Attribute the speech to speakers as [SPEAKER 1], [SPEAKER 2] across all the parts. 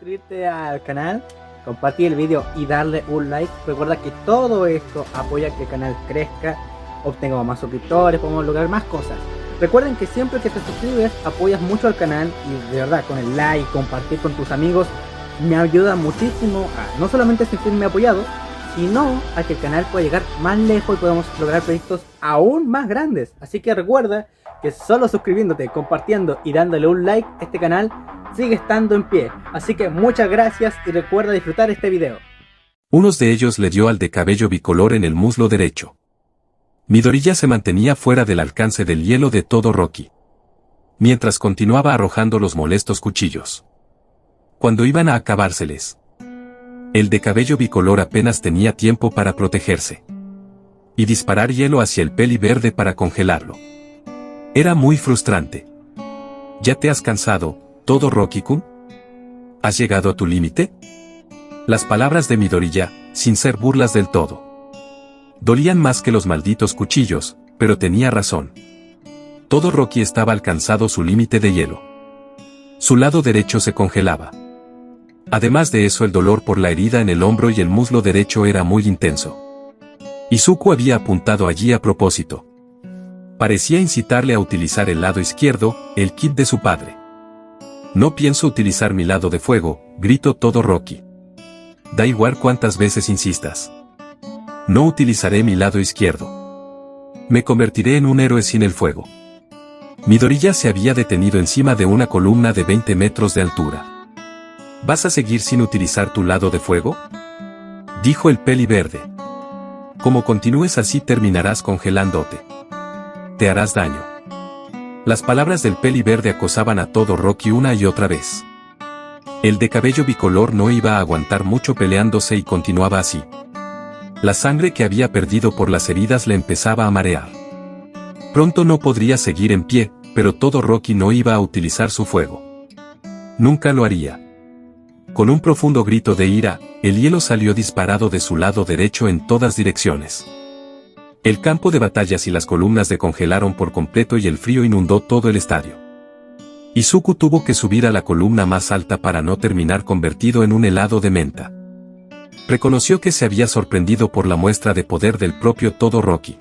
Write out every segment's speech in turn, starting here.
[SPEAKER 1] suscribirte al canal, compartir el video y darle un like. Recuerda que todo esto apoya a que el canal crezca, obtengamos más suscriptores, podemos lograr más cosas. Recuerden que siempre que te suscribes apoyas mucho al canal y de verdad con el like, compartir con tus amigos me ayuda muchísimo a no solamente sentirme apoyado, sino a que el canal pueda llegar más lejos y podamos lograr proyectos aún más grandes. Así que recuerda que solo suscribiéndote, compartiendo y dándole un like, este canal sigue estando en pie. Así que muchas gracias y recuerda disfrutar este video.
[SPEAKER 2] Uno de ellos le dio al de cabello bicolor en el muslo derecho. Midoriya se mantenía fuera del alcance del hielo de todo Rocky, mientras continuaba arrojando los molestos cuchillos. Cuando iban a acabárseles, el de cabello bicolor apenas tenía tiempo para protegerse y disparar hielo hacia el peli verde para congelarlo. Era muy frustrante. ¿Ya te has cansado, todo Rocky-kun? ¿Has llegado a tu límite? Las palabras de Midoriya, sin ser burlas del todo, dolían más que los malditos cuchillos, pero tenía razón. Todo Rocky estaba alcanzado su límite de hielo. Su lado derecho se congelaba. Además de eso, el dolor por la herida en el hombro y el muslo derecho era muy intenso. Izuku había apuntado allí a propósito. Parecía incitarle a utilizar el lado izquierdo, el kit de su padre. No pienso utilizar mi lado de fuego, gritó todo Rocky. Da igual cuántas veces insistas. No utilizaré mi lado izquierdo. Me convertiré en un héroe sin el fuego. Midoriya se había detenido encima de una columna de 20 metros de altura. ¿Vas a seguir sin utilizar tu lado de fuego?, dijo el peli verde. Como continúes así terminarás congelándote. Te harás daño. Las palabras del peli verde acosaban a todo Rocky una y otra vez. El de cabello bicolor no iba a aguantar mucho peleándose y continuaba así. La sangre que había perdido por las heridas le empezaba a marear. Pronto no podría seguir en pie, pero todo Rocky no iba a utilizar su fuego. Nunca lo haría. Con un profundo grito de ira, el hielo salió disparado de su lado derecho en todas direcciones. El campo de batallas y las columnas decongelaron por completo y el frío inundó todo el estadio. Izuku tuvo que subir a la columna más alta para no terminar convertido en un helado de menta. Reconoció que se había sorprendido por la muestra de poder del propio todo Rocky.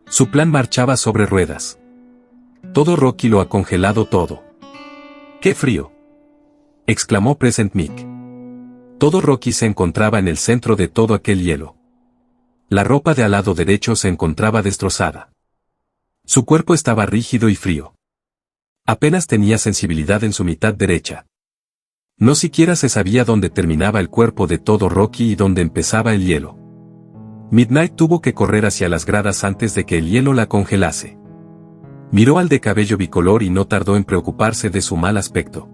[SPEAKER 2] Su plan marchaba sobre ruedas. Todo Rocky lo ha congelado todo. ¡Qué frío!, exclamó Present Mic. Todo Rocky se encontraba en el centro de todo aquel hielo. La ropa de al lado derecho se encontraba destrozada. Su cuerpo estaba rígido y frío. Apenas tenía sensibilidad en su mitad derecha. No siquiera se sabía dónde terminaba el cuerpo de todo Rocky y dónde empezaba el hielo. Midnight tuvo que correr hacia las gradas antes de que el hielo la congelase. Miró al de cabello bicolor y no tardó en preocuparse de su mal aspecto.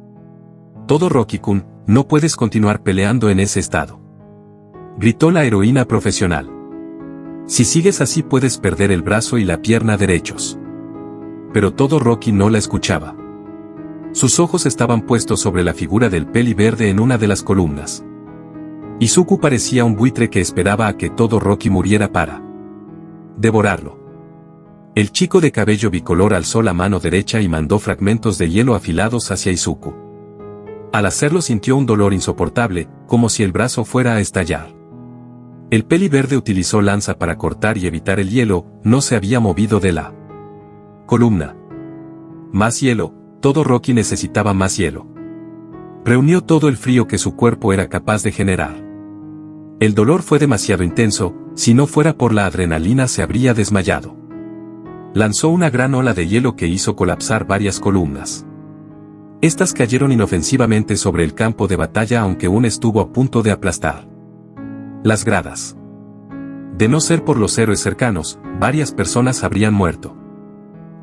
[SPEAKER 2] Todo Rocky-kun, no puedes continuar peleando en ese estado, gritó la heroína profesional. Si sigues así puedes perder el brazo y la pierna derechos. Pero todo Rocky no la escuchaba. Sus ojos estaban puestos sobre la figura del peli verde en una de las columnas. Izuku parecía un buitre que esperaba a que todo Rocky muriera para devorarlo. El chico de cabello bicolor alzó la mano derecha y mandó fragmentos de hielo afilados hacia Izuku. Al hacerlo sintió un dolor insoportable, como si el brazo fuera a estallar. El peli verde utilizó lanza para cortar y evitar el hielo, no se había movido de la columna. Más hielo, todo Rocky necesitaba más hielo. Reunió todo el frío que su cuerpo era capaz de generar. El dolor fue demasiado intenso, si no fuera por la adrenalina se habría desmayado. Lanzó una gran ola de hielo que hizo colapsar varias columnas. Estas cayeron inofensivamente sobre el campo de batalla aunque una estuvo a punto de aplastar las gradas. De no ser por los héroes cercanos, varias personas habrían muerto.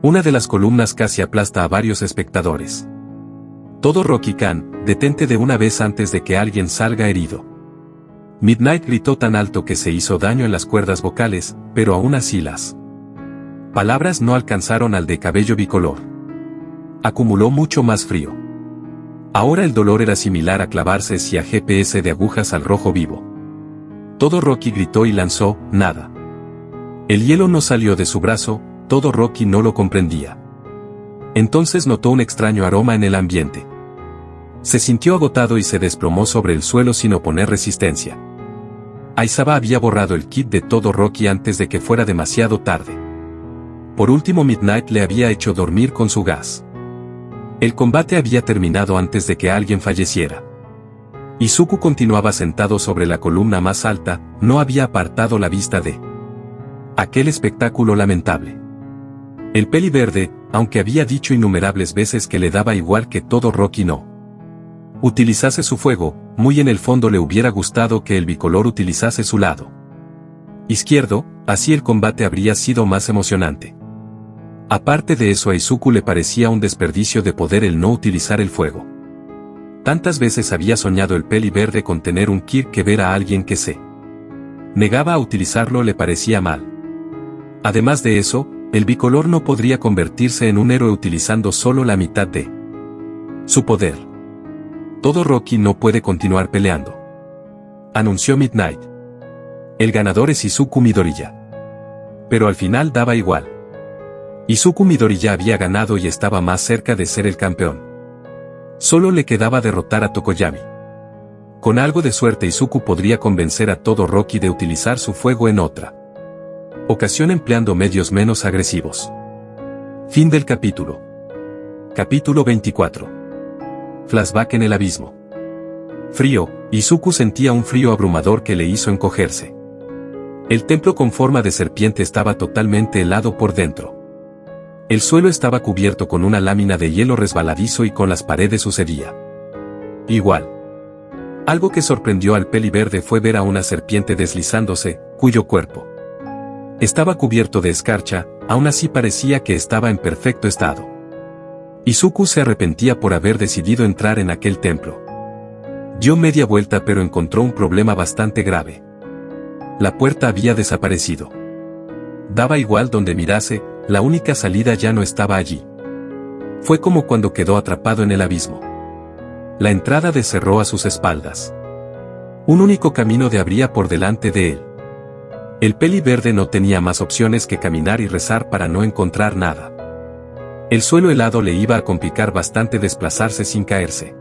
[SPEAKER 2] Una de las columnas casi aplasta a varios espectadores. Todo Rocky-kan, detente de una vez antes de que alguien salga herido. Midnight gritó tan alto que se hizo daño en las cuerdas vocales, pero aún así las palabras no alcanzaron al de cabello bicolor. Acumuló mucho más frío. Ahora el dolor era similar a clavarse a GPS de agujas al rojo vivo. Todo Rocky gritó y lanzó, nada. El hielo no salió de su brazo, todo Rocky no lo comprendía. Entonces notó un extraño aroma en el ambiente. Se sintió agotado y se desplomó sobre el suelo sin oponer resistencia. Aizawa había borrado el kit de todo Rocky antes de que fuera demasiado tarde. Por último, Midnight le había hecho dormir con su gas. El combate había terminado antes de que alguien falleciera. Izuku continuaba sentado sobre la columna más alta, no había apartado la vista de aquel espectáculo lamentable. El peli verde, aunque había dicho innumerables veces que le daba igual que todo Rocky no utilizase su fuego, muy en el fondo le hubiera gustado que el bicolor utilizase su lado izquierdo, así el combate habría sido más emocionante. Aparte de eso, a Izuku le parecía un desperdicio de poder el no utilizar el fuego. Tantas veces había soñado el peli verde con tener un Kirk que ver a alguien que se negaba a utilizarlo le parecía mal. Además de eso, el bicolor no podría convertirse en un héroe utilizando solo la mitad de su poder. Todo Rocky no puede continuar peleando, anunció Midnight. El ganador es Izuku Midoriya. Pero al final daba igual. Izuku Midoriya había ganado y estaba más cerca de ser el campeón. Solo le quedaba derrotar a Tokoyami. Con algo de suerte Izuku podría convencer a todo Rocky de utilizar su fuego en otra ocasión empleando medios menos agresivos. Fin del capítulo. Capítulo 24. Flashback en el abismo. Frío, Izuku sentía un frío abrumador que le hizo encogerse. El templo con forma de serpiente estaba totalmente helado por dentro. El suelo estaba cubierto con una lámina de hielo resbaladizo y con las paredes sucedía igual. Algo que sorprendió al peli verde fue ver a una serpiente deslizándose, cuyo cuerpo estaba cubierto de escarcha, aún así parecía que estaba en perfecto estado. Izuku se arrepentía por haber decidido entrar en aquel templo. Dio media vuelta pero encontró un problema bastante grave. La puerta había desaparecido. Daba igual donde mirase, la única salida ya no estaba allí. Fue como cuando quedó atrapado en el abismo. La entrada cerró a sus espaldas. Un único camino de abría por delante de él. El peli verde no tenía más opciones que caminar y rezar para no encontrar nada. El suelo helado le iba a complicar bastante desplazarse sin caerse.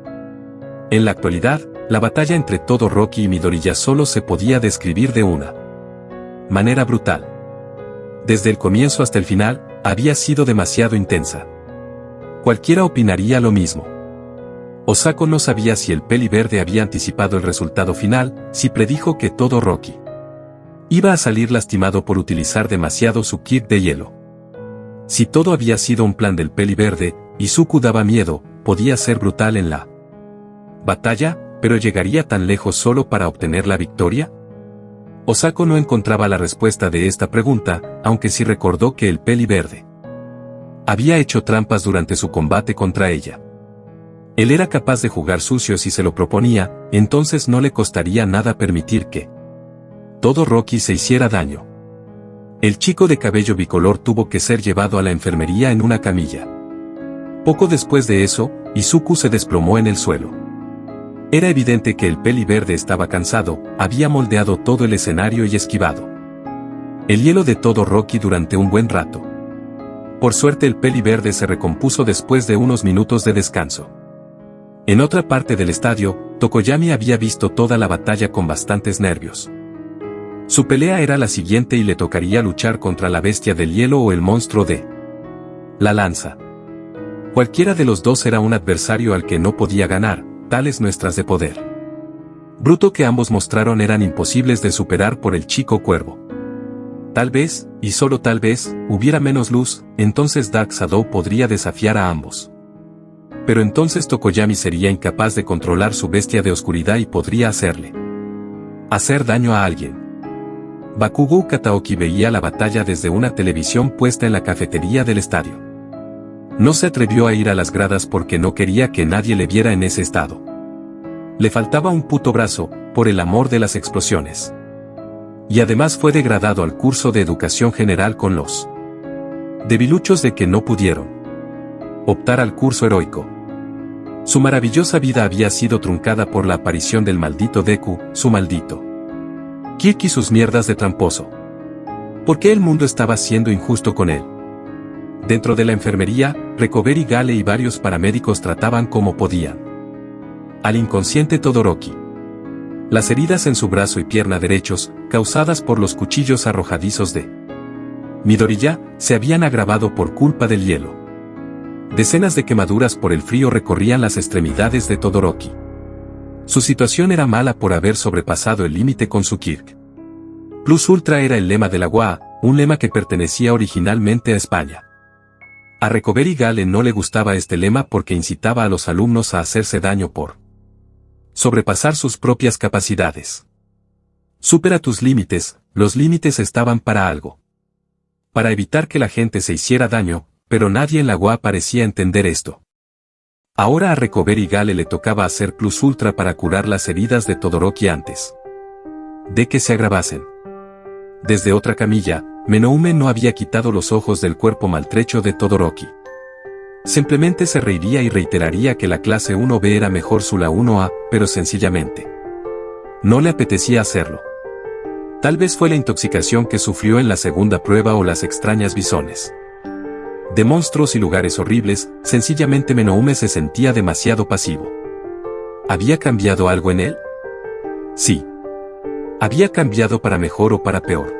[SPEAKER 2] En la actualidad, la batalla entre todo Rocky y Midoriya solo se podía describir de una manera brutal. Desde el comienzo hasta el final, había sido demasiado intensa. Cualquiera opinaría lo mismo. Osako no sabía si el peli verde había anticipado el resultado final, si predijo que todo Rocky iba a salir lastimado por utilizar demasiado su kit de hielo. Si todo había sido un plan del peli verde, Izuku daba miedo, podía ser brutal en la batalla, pero ¿llegaría tan lejos solo para obtener la victoria? Osako no encontraba la respuesta de esta pregunta, aunque sí recordó que el peli verde había hecho trampas durante su combate contra ella. Él era capaz de jugar sucio si se lo proponía, entonces no le costaría nada permitir que todo Rocky se hiciera daño. El chico de cabello bicolor tuvo que ser llevado a la enfermería en una camilla. Poco después de eso, Izuku se desplomó en el suelo. Era evidente que el peli verde estaba cansado, había moldeado todo el escenario y esquivado el hielo de todo Rocky durante un buen rato. Por suerte el peli verde se recompuso después de unos minutos de descanso. En otra parte del estadio, Tokoyami había visto toda la batalla con bastantes nervios. Su pelea era la siguiente y le tocaría luchar contra la bestia del hielo o el monstruo de la lanza. Cualquiera de los dos era un adversario al que no podía ganar, tales nuestras de poder bruto que ambos mostraron eran imposibles de superar por el chico cuervo. Tal vez, y solo tal vez, hubiera menos luz, entonces Dark Shadow podría desafiar a ambos. Pero entonces Tokoyami sería incapaz de controlar su bestia de oscuridad y podría hacer daño a alguien. Bakugo Kataoki veía la batalla desde una televisión puesta en la cafetería del estadio. No se atrevió a ir a las gradas porque no quería que nadie le viera en ese estado. Le faltaba un puto brazo, por el amor de las explosiones. Y además fue degradado al curso de educación general con los debiluchos de que no pudieron optar al curso heroico. Su maravillosa vida había sido truncada por la aparición del maldito Deku, su maldito Kirk y sus mierdas de tramposo. ¿Por qué el mundo estaba siendo injusto con él? Dentro de la enfermería, Recovery Gale y varios paramédicos trataban como podían al inconsciente Todoroki. Las heridas en su brazo y pierna derechos, causadas por los cuchillos arrojadizos de Midoriya, se habían agravado por culpa del hielo. Decenas de quemaduras por el frío recorrían las extremidades de Todoroki. Su situación era mala por haber sobrepasado el límite con su Kirk. Plus Ultra era el lema de la UA, un lema que pertenecía originalmente a España. A Recovery Gale no le gustaba este lema porque incitaba a los alumnos a hacerse daño por sobrepasar sus propias capacidades. Supera tus límites, los límites estaban para algo. Para evitar que la gente se hiciera daño, pero nadie en la UA parecía entender esto. Ahora a Recovery Gale le tocaba hacer Plus Ultra para curar las heridas de Todoroki antes de que se agravasen. Desde otra camilla, Menoume no había quitado los ojos del cuerpo maltrecho de Todoroki. Simplemente se reiría y reiteraría que la clase 1B era mejor su la 1A, pero sencillamente no le apetecía hacerlo. Tal vez fue la intoxicación que sufrió en la segunda prueba o las extrañas visiones de monstruos y lugares horribles, sencillamente Menoume se sentía demasiado pasivo. ¿Había cambiado algo en él? Sí. ¿Había cambiado para mejor o para peor?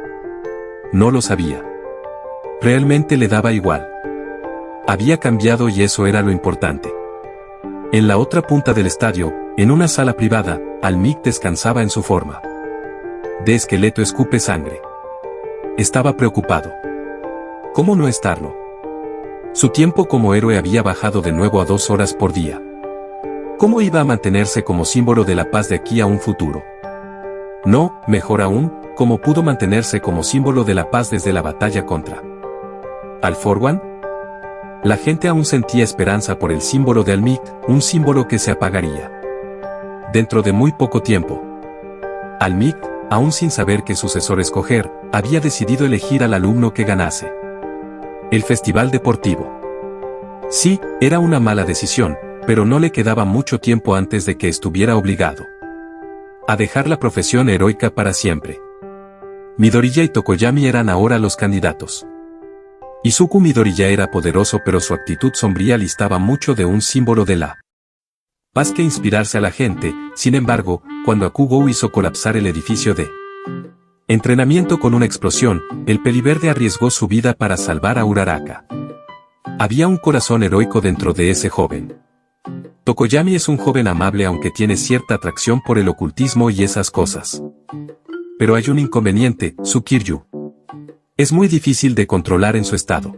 [SPEAKER 2] No lo sabía. Realmente le daba igual. Había cambiado y eso era lo importante. En la otra punta del estadio, en una sala privada, Al-Miq descansaba en su forma de esqueleto escupe sangre. Estaba preocupado. ¿Cómo no estarlo? Su tiempo como héroe había bajado de nuevo a 2 horas por día. ¿Cómo iba a mantenerse como símbolo de la paz de aquí a un futuro? No, mejor aún, ¿cómo pudo mantenerse como símbolo de la paz desde la batalla contra All For One? La gente aún sentía esperanza por el símbolo de Al-Miq, un símbolo que se apagaría dentro de muy poco tiempo. Al-Miq, aún sin saber qué sucesor escoger, había decidido elegir al alumno que ganase el festival deportivo. Sí, era una mala decisión, pero no le quedaba mucho tiempo antes de que estuviera obligado a dejar la profesión heroica para siempre. Midoriya y Tokoyami eran ahora los candidatos. Izuku Midoriya era poderoso, pero su actitud sombría listaba mucho de un símbolo de la paz que inspirarse a la gente. Sin embargo, cuando Akugou hizo colapsar el edificio de entrenamiento con una explosión, el peliverde arriesgó su vida para salvar a Uraraka. Había un corazón heroico dentro de ese joven. Tokoyami es un joven amable aunque tiene cierta atracción por el ocultismo y esas cosas. Pero hay un inconveniente, su Kiryu es muy difícil de controlar en su estado.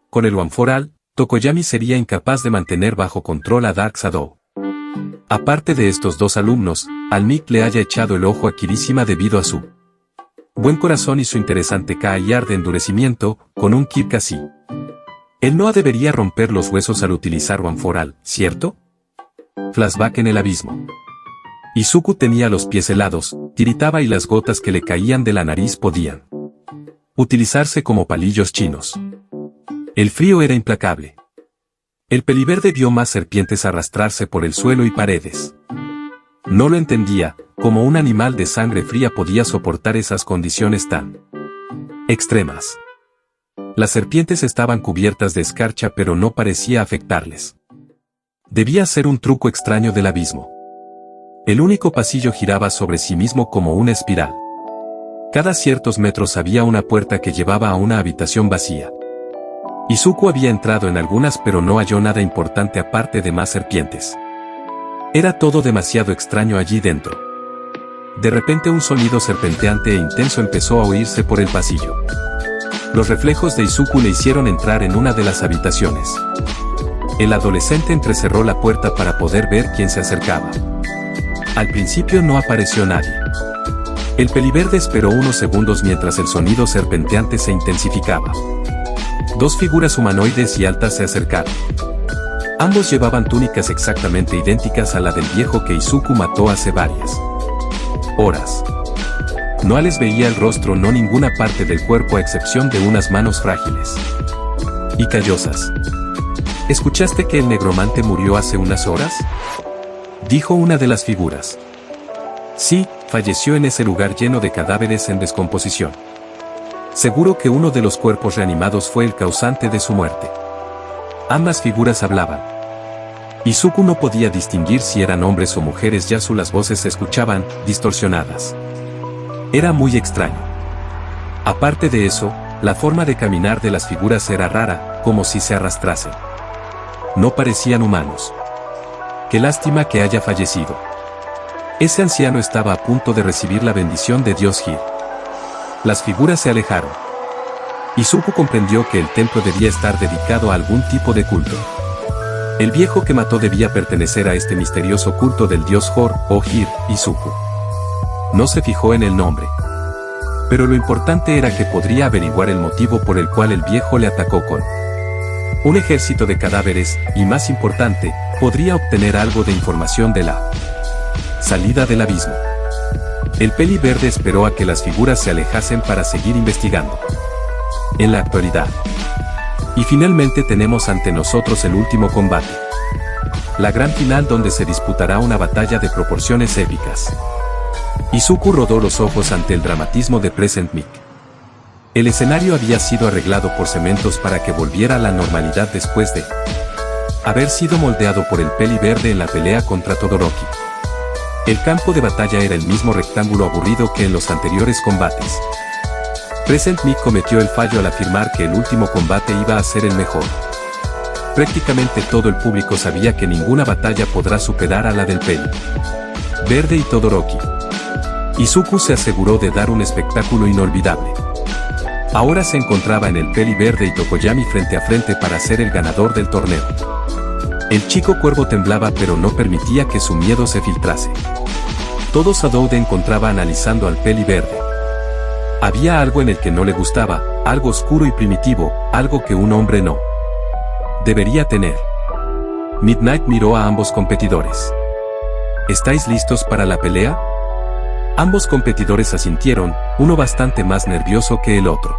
[SPEAKER 2] Con el One for All, Tokoyami sería incapaz de mantener bajo control a Dark Shadow. Aparte de estos dos alumnos, Al-Miq le haya echado el ojo a Kirishima debido a su buen corazón y su interesante Kaiyar de endurecimiento, con un Kirk así. Él no debería romper los huesos al utilizar One for All, ¿cierto? Flashback en el abismo. Izuku tenía los pies helados, tiritaba y las gotas que le caían de la nariz podían utilizarse como palillos chinos. El frío era implacable. El peliverde vio más serpientes arrastrarse por el suelo y paredes. No lo entendía, cómo un animal de sangre fría podía soportar esas condiciones tan extremas. Las serpientes estaban cubiertas de escarcha pero no parecía afectarles. Debía ser un truco extraño del abismo. El único pasillo giraba sobre sí mismo como una espiral. Cada ciertos metros había una puerta que llevaba a una habitación vacía. Izuku había entrado en algunas pero no halló nada importante aparte de más serpientes. Era todo demasiado extraño allí dentro. De repente un sonido serpenteante e intenso empezó a oírse por el pasillo. Los reflejos de Izuku le hicieron entrar en una de las habitaciones. El adolescente entrecerró la puerta para poder ver quién se acercaba. Al principio no apareció nadie. El peliverde esperó unos segundos mientras el sonido serpenteante se intensificaba. Dos figuras humanoides y altas se acercaron. Ambos llevaban túnicas exactamente idénticas a la del viejo que Izuku mató hace varias horas. No les veía el rostro, no ninguna parte del cuerpo a excepción de unas manos frágiles y callosas. ¿Escuchaste que el negromante murió hace unas horas?, dijo una de las figuras. Sí, falleció en ese lugar lleno de cadáveres en descomposición. Seguro que uno de los cuerpos reanimados fue el causante de su muerte. Ambas figuras hablaban. Izuku no podía distinguir si eran hombres o mujeres, ya las voces se escuchaban, distorsionadas. Era muy extraño. Aparte de eso, la forma de caminar de las figuras era rara, como si se arrastrasen. No parecían humanos. Qué lástima que haya fallecido. Ese anciano estaba a punto de recibir la bendición de Dios Hir. Las figuras se alejaron. Izuku comprendió que el templo debía estar dedicado a algún tipo de culto. El viejo que mató debía pertenecer a este misterioso culto del dios Hor o Hir, Izuku. No se fijó en el nombre. Pero lo importante era que podría averiguar el motivo por el cual el viejo le atacó con un ejército de cadáveres, y más importante, podría obtener algo de información de la salida del abismo. El peli verde esperó a que las figuras se alejasen para seguir investigando. En la actualidad. Y finalmente tenemos ante nosotros el último combate. La gran final donde se disputará una batalla de proporciones épicas. Izuku rodó los ojos ante el dramatismo de Present Mic. El escenario había sido arreglado por cementos para que volviera a la normalidad después de haber sido moldeado por el peli verde en la pelea contra Todoroki. El campo de batalla era el mismo rectángulo aburrido que en los anteriores combates. Present Mic cometió el fallo al afirmar que el último combate iba a ser el mejor. Prácticamente todo el público sabía que ninguna batalla podrá superar a la del peli verde y Todoroki. Izuku se aseguró de dar un espectáculo inolvidable. Ahora se encontraba en el peli verde y Tokoyami frente a frente para ser el ganador del torneo. El chico cuervo temblaba pero no permitía que su miedo se filtrase. Todo Sadoude encontraba analizando al peli verde. Había algo en el que no le gustaba, algo oscuro y primitivo, algo que un hombre no debería tener. Midnight miró a ambos competidores. ¿Estáis listos para la pelea? Ambos competidores asintieron, uno bastante más nervioso que el otro.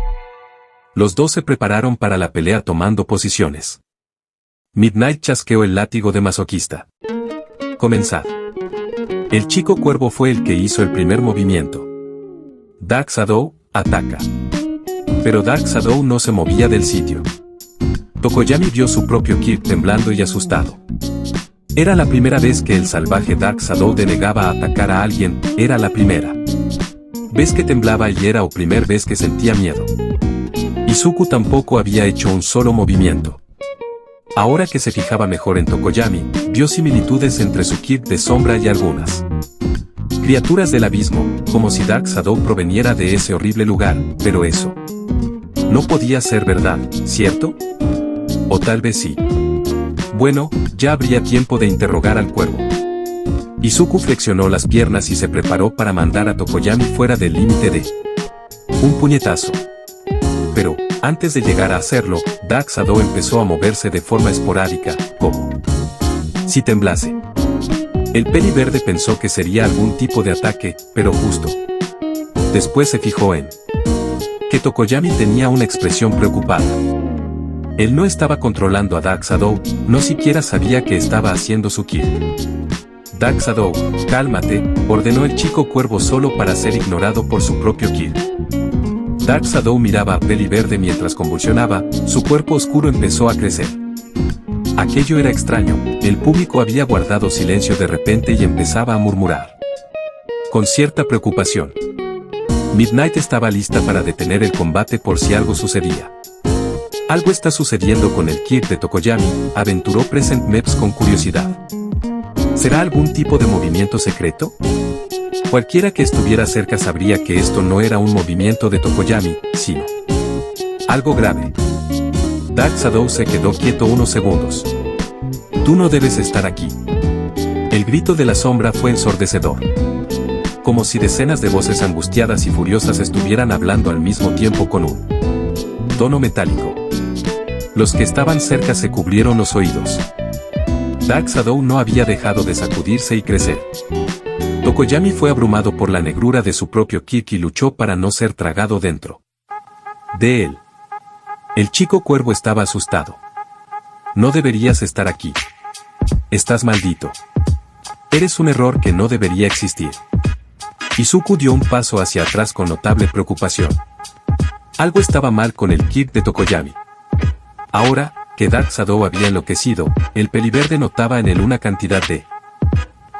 [SPEAKER 2] Los dos se prepararon para la pelea tomando posiciones. Midnight chasqueó el látigo de masoquista. Comenzad. El chico cuervo fue el que hizo el primer movimiento. Dark Shadow, ataca. Pero Dark Shadow no se movía del sitio. Tokoyami vio su propio Kirk temblando y asustado. Era la primera vez que el salvaje Dark Shadow denegaba a atacar a alguien, era la primera vez que temblaba y era la primera vez que sentía miedo. Izuku tampoco había hecho un solo movimiento. Ahora que se fijaba mejor en Tokoyami, vio similitudes entre su Kirk de sombra y algunas criaturas del abismo, como si Dark Shadow proveniera de ese horrible lugar, pero eso no podía ser verdad, ¿cierto? O tal vez sí. Bueno, ya habría tiempo de interrogar al cuervo. Izuku flexionó las piernas y se preparó para mandar a Tokoyami fuera del límite de un puñetazo. Pero, antes de llegar a hacerlo, Dark Shadow empezó a moverse de forma esporádica, como si temblase. El peli verde pensó que sería algún tipo de ataque, pero justo después se fijó en que Tokoyami tenía una expresión preocupada. Él no estaba controlando a Dark Shadow, no siquiera sabía que estaba haciendo su kill. Dark Shadow, cálmate, ordenó el chico cuervo solo para ser ignorado por su propio kill. Dark Shadow miraba a peli verde mientras convulsionaba, su cuerpo oscuro empezó a crecer. Aquello era extraño, el público había guardado silencio de repente y empezaba a murmurar con cierta preocupación. Midnight estaba lista para detener el combate por si algo sucedía. Algo está sucediendo con el Kirk de Tokoyami, aventuró Present Meps con curiosidad. ¿Será algún tipo de movimiento secreto? Cualquiera que estuviera cerca sabría que esto no era un movimiento de Tokoyami, sino algo grave. Dark Shadow se quedó quieto unos segundos. Tú no debes estar aquí. El grito de la sombra fue ensordecedor. Como si decenas de voces angustiadas y furiosas estuvieran hablando al mismo tiempo con un tono metálico. Los que estaban cerca se cubrieron los oídos. Dark Shadow no había dejado de sacudirse y crecer. Tokoyami fue abrumado por la negrura de su propio Kirk y luchó para no ser tragado dentro de él. El chico cuervo estaba asustado. No deberías estar aquí. Estás maldito. Eres un error que no debería existir. Izuku dio un paso hacia atrás con notable preocupación. Algo estaba mal con el Kirk de Tokoyami. Ahora, que Dark Shadow había enloquecido, el peliverde notaba en él una cantidad de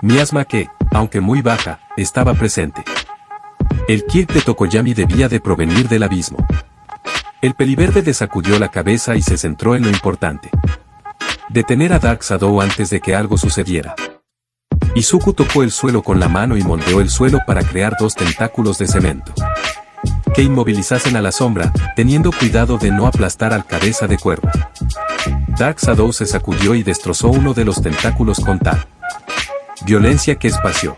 [SPEAKER 2] miasma que, aunque muy baja, estaba presente. El ki de Tokoyami debía de provenir del abismo. El peliverde desacudió la cabeza y se centró en lo importante: detener a Dark Shadow antes de que algo sucediera. Izuku tocó el suelo con la mano y moldeó el suelo para crear 2 tentáculos de cemento que inmovilizasen a la sombra, teniendo cuidado de no aplastar al cabeza de cuervo. Dark Shadow se sacudió y destrozó uno de los tentáculos con tal violencia que esparció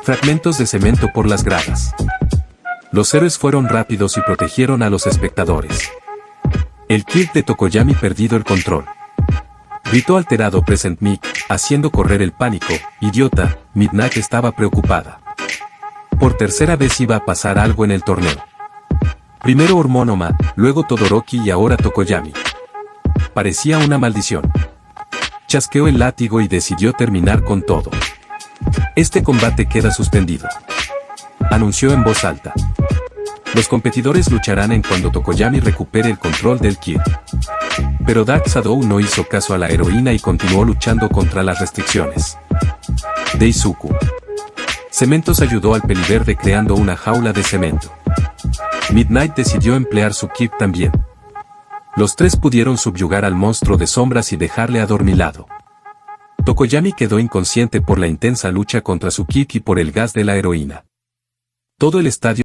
[SPEAKER 2] fragmentos de cemento por las gradas. Los héroes fueron rápidos y protegieron a los espectadores. El ki de Tokoyami perdido el control. Gritó alterado Present Mic, haciendo correr el pánico. Idiota, Midnight estaba preocupada. Por tercera vez iba a pasar algo en el torneo. Primero Hormonoma, luego Todoroki y ahora Tokoyami. Parecía una maldición. Chasqueó el látigo y decidió terminar con todo. Este combate queda suspendido, anunció en voz alta. Los competidores lucharán en cuando Tokoyami recupere el control del ki. Pero Dark Shadow no hizo caso a la heroína y continuó luchando contra las restricciones de Izuku. Cementos ayudó al peliverde creando una jaula de cemento. Midnight decidió emplear su ki también. Los 3 pudieron subyugar al monstruo de sombras y dejarle adormilado. Tokoyami quedó inconsciente por la intensa lucha contra su ki y por el gas de la heroína. Todo el estadio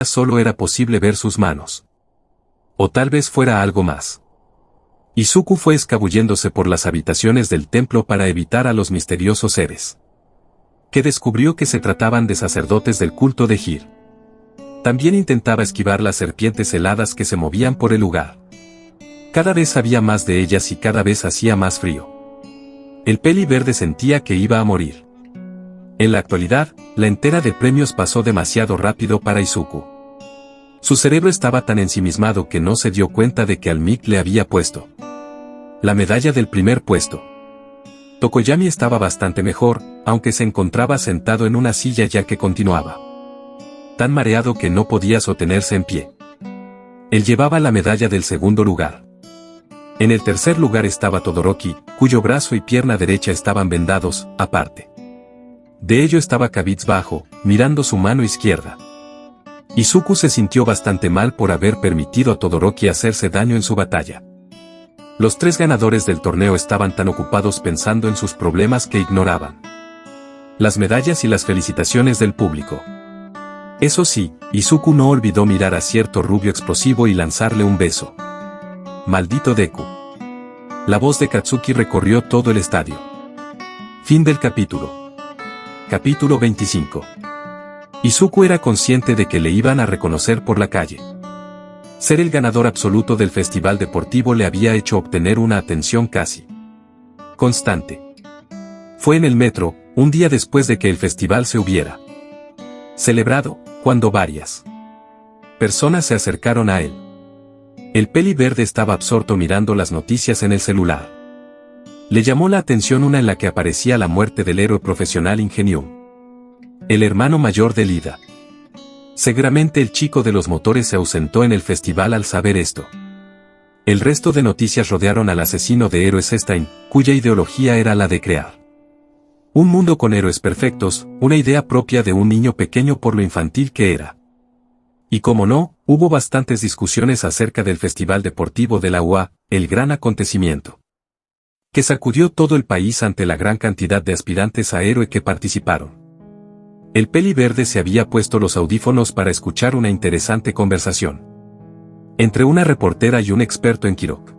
[SPEAKER 2] solo era posible ver sus manos. O tal vez fuera algo más. Izuku fue escabulléndose por las habitaciones del templo para evitar a los misteriosos seres, que descubrió que se trataban de sacerdotes del culto de Hir. También intentaba esquivar las serpientes heladas que se movían por el lugar. Cada vez había más de ellas y cada vez hacía más frío. El peliverde sentía que iba a morir. En la actualidad, la entrega de premios pasó demasiado rápido para Izuku. Su cerebro estaba tan ensimismado que no se dio cuenta de que al Mic le había puesto la medalla del primer puesto. Tokoyami estaba bastante mejor, aunque se encontraba sentado en una silla ya que continuaba tan mareado que no podía sostenerse en pie. Él llevaba la medalla del segundo lugar. En el tercer lugar estaba Todoroki, cuyo brazo y pierna derecha estaban vendados, aparte de ello estaba cabizbajo, mirando su mano izquierda. Izuku se sintió bastante mal por haber permitido a Todoroki hacerse daño en su batalla. Los 3 ganadores del torneo estaban tan ocupados pensando en sus problemas que ignoraban las medallas y las felicitaciones del público. Eso sí, Izuku no olvidó mirar a cierto rubio explosivo y lanzarle un beso. Maldito Deku. La voz de Katsuki recorrió todo el estadio. Fin del capítulo. Capítulo 25. Izuku era consciente de que le iban a reconocer por la calle. Ser el ganador absoluto del festival deportivo le había hecho obtener una atención casi constante. Fue en el metro, un día después de que el festival se hubiera celebrado, cuando varias personas se acercaron a él. El peli verde estaba absorto mirando las noticias en el celular. Le llamó la atención una en la que aparecía la muerte del héroe profesional Ingenium, el hermano mayor de Lida. Seguramente el chico de los motores se ausentó en el festival al saber esto. El resto de noticias rodearon al asesino de héroes Stein, cuya ideología era la de crear un mundo con héroes perfectos, una idea propia de un niño pequeño por lo infantil que era. Y como no, hubo bastantes discusiones acerca del festival deportivo de la UA, el gran acontecimiento que sacudió todo el país ante la gran cantidad de aspirantes a héroe que participaron. El peli verde se había puesto los audífonos para escuchar una interesante conversación entre una reportera y un experto en Kirok.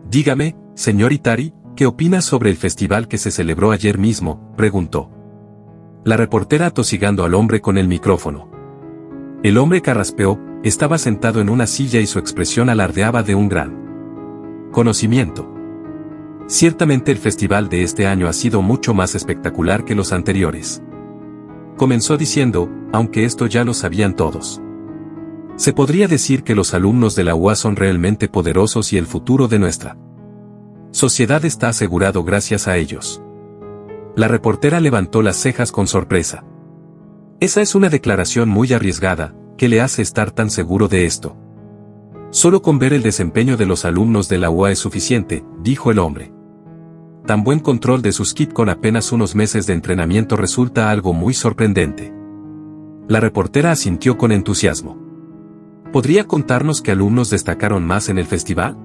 [SPEAKER 2] Dígame, señor Itari, ¿qué opina sobre el festival que se celebró ayer mismo?, preguntó la reportera atosigando al hombre con el micrófono. El hombre carraspeó, estaba sentado en una silla y su expresión alardeaba de un gran conocimiento. Ciertamente el festival de este año ha sido mucho más espectacular que los anteriores. Comenzó diciendo, aunque esto ya lo sabían todos. Se podría decir que los alumnos de la UA son realmente poderosos y el futuro de nuestra sociedad está asegurado gracias a ellos. La reportera levantó las cejas con sorpresa. Esa es una declaración muy arriesgada, ¿qué le hace estar tan seguro de esto? Solo con ver el desempeño de los alumnos de la UA es suficiente, dijo el hombre. Tan buen control de sus kits con apenas unos meses de entrenamiento resulta algo muy sorprendente. La reportera asintió con entusiasmo. ¿Podría contarnos qué alumnos destacaron más en el festival?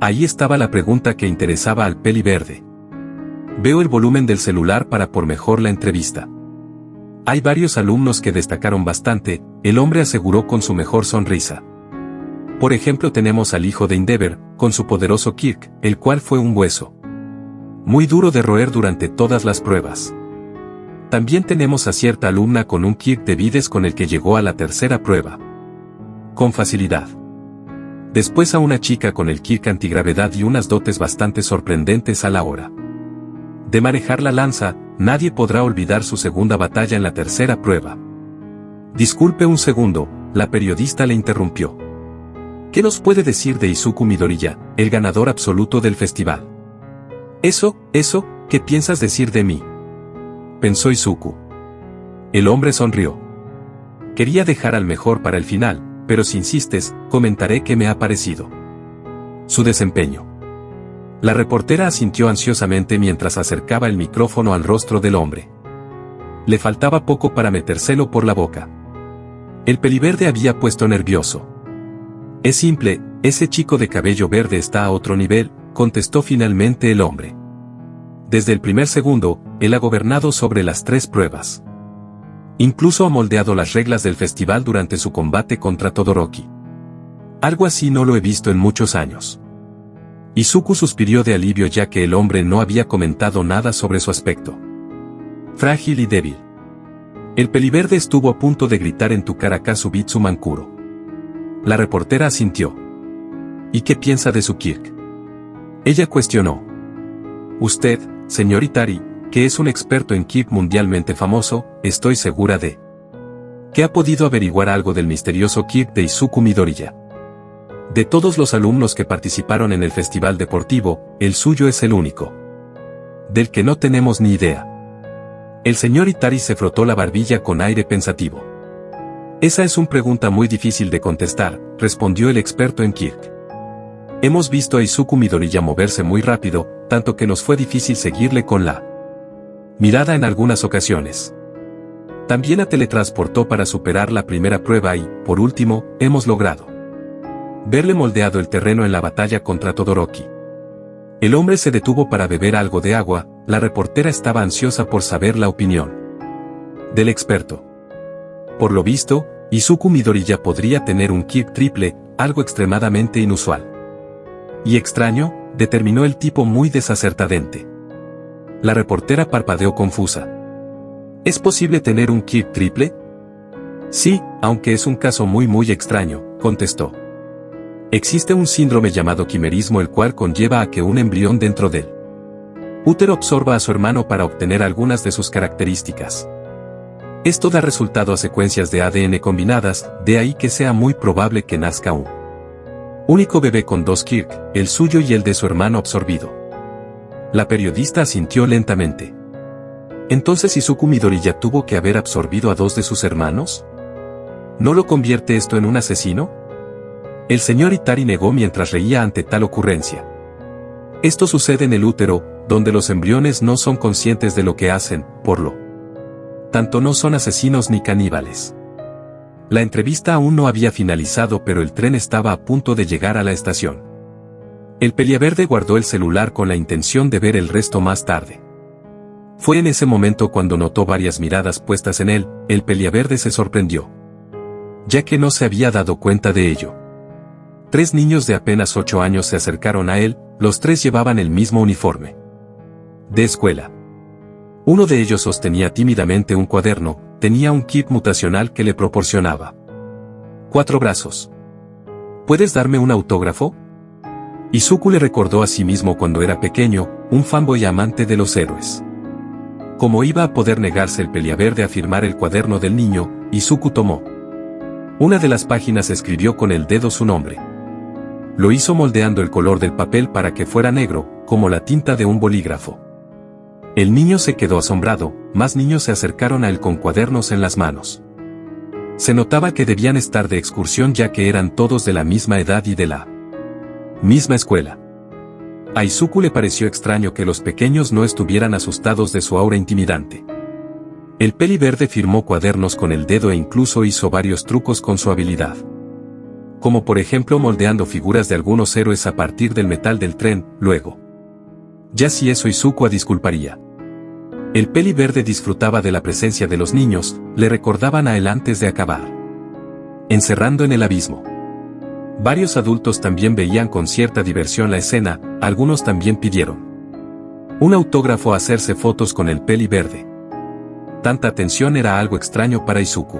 [SPEAKER 2] Ahí estaba la pregunta que interesaba al peli verde. Veo el volumen del celular para por mejor la entrevista. Hay varios alumnos que destacaron bastante, el hombre aseguró con su mejor sonrisa. Por ejemplo tenemos al hijo de Endeavor, con su poderoso Kirk, el cual fue un hueso muy duro de roer durante todas las pruebas. También tenemos a cierta alumna con un Kirk de Vides con el que llegó a la tercera prueba con facilidad. Después a una chica con el Kirk antigravedad y unas dotes bastante sorprendentes a la hora de manejar la lanza. Nadie podrá olvidar su segunda batalla en la tercera prueba. Disculpe un segundo, la periodista le interrumpió. ¿Qué nos puede decir de Izuku Midoriya, el ganador absoluto del festival? Eso, ¿qué piensas decir de mí?, pensó Izuku. El hombre sonrió. Quería dejar al mejor para el final, pero si insistes, comentaré qué me ha parecido su desempeño. La reportera asintió ansiosamente mientras acercaba el micrófono al rostro del hombre. Le faltaba poco para metérselo por la boca. El peliverde había puesto nervioso. Es simple, ese chico de cabello verde está a otro nivel, contestó finalmente el hombre. Desde el primer segundo, él ha gobernado sobre las 3 pruebas. Incluso ha moldeado las reglas del festival durante su combate contra Todoroki. Algo así no lo he visto en muchos años. Izuku suspiró de alivio ya que el hombre no había comentado nada sobre su aspecto frágil y débil. El peliverde estuvo a punto de gritar en tu cara Kazubitsu Mankuro. La reportera asintió. ¿Y qué piensa de su Kirk?, ella cuestionó. Usted, señor Itari, que es un experto en Kirk mundialmente famoso, estoy segura de que ha podido averiguar algo del misterioso Kirk de Izuku Midoriya. De todos los alumnos que participaron en el festival deportivo, el suyo es el único del que no tenemos ni idea. El señor Itari se frotó la barbilla con aire pensativo. Esa es una pregunta muy difícil de contestar, respondió el experto en Kirk. Hemos visto a Izuku Midoriya moverse muy rápido, tanto que nos fue difícil seguirle con la mirada en algunas ocasiones. También la teletransportó para superar la primera prueba y, por último, hemos logrado verle moldeado el terreno en la batalla contra Todoroki. El hombre se detuvo para beber algo de agua, la reportera estaba ansiosa por saber la opinión del experto. Por lo visto, Izuku Midoriya podría tener un Kirk triple, algo extremadamente inusual. Y extraño, determinó el tipo muy desacertadamente. La reportera parpadeó confusa. ¿Es posible tener un Kirk triple? Sí, aunque es un caso muy extraño, contestó. Existe un síndrome llamado quimerismo, el cual conlleva a que un embrión dentro del útero absorba a su hermano para obtener algunas de sus características. Esto da resultado a secuencias de ADN combinadas, de ahí que sea muy probable que nazca un único bebé con dos Kirk, el suyo y el de su hermano absorbido. La periodista asintió lentamente. ¿Entonces Izuku Midoriya tuvo que haber absorbido a dos de sus hermanos? ¿No lo convierte esto en un asesino? El señor Itari negó mientras reía ante tal ocurrencia. Esto sucede en el útero, donde los embriones no son conscientes de lo que hacen, por lo tanto no son asesinos ni caníbales. La entrevista aún no había finalizado, pero el tren estaba a punto de llegar a la estación. El peliaverde guardó el celular con la intención de ver el resto más tarde. Fue en ese momento cuando notó varias miradas puestas en él. El peliaverde se sorprendió, ya que no se había dado cuenta de ello. 3 niños de apenas 8 años se acercaron a él, los 3 llevaban el mismo uniforme de escuela. Uno de ellos sostenía tímidamente un cuaderno, tenía un kit mutacional que le proporcionaba 4 brazos. ¿Puedes darme un autógrafo? Izuku le recordó a sí mismo cuando era pequeño, un fanboy amante de los héroes. ¿Cómo iba a poder negarse el peliaverde a firmar el cuaderno del niño? Izuku tomó una de las páginas, escribió con el dedo su nombre. Lo hizo moldeando el color del papel para que fuera negro, como la tinta de un bolígrafo. El niño se quedó asombrado, más niños se acercaron a él con cuadernos en las manos. Se notaba que debían estar de excursión, ya que eran todos de la misma edad y de la misma escuela. A Izuku le pareció extraño que los pequeños no estuvieran asustados de su aura intimidante. El peliverde firmó cuadernos con el dedo e incluso hizo varios trucos con su habilidad. Como por ejemplo moldeando figuras de algunos héroes a partir del metal del tren, luego. Ya si eso Izuku disculparía. El peliverde disfrutaba de la presencia de los niños, le recordaban a él antes de acabar encerrando en el abismo. Varios adultos también veían con cierta diversión la escena, algunos también pidieron un autógrafo, a hacerse fotos con el peliverde. Tanta atención era algo extraño para Izuku.